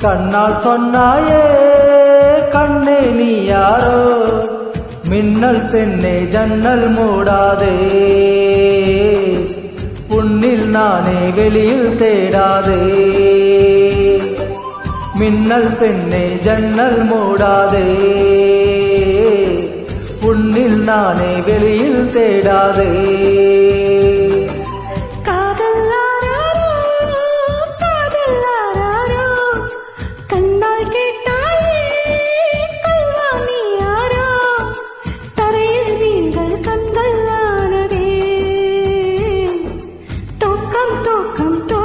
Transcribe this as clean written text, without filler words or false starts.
கண்ணால் சொன்னாயே கண்ணே நீ யாரோ, மின்னல் பெண்ணே ஜன்னல் மூடாதே, உன்னில் நானே வெளியில் தேடாதே, மின்னல் பெண்ணே ஜன்னல் மூடாதே, உன்னில் நானே வெளியில் தேடாதே. Come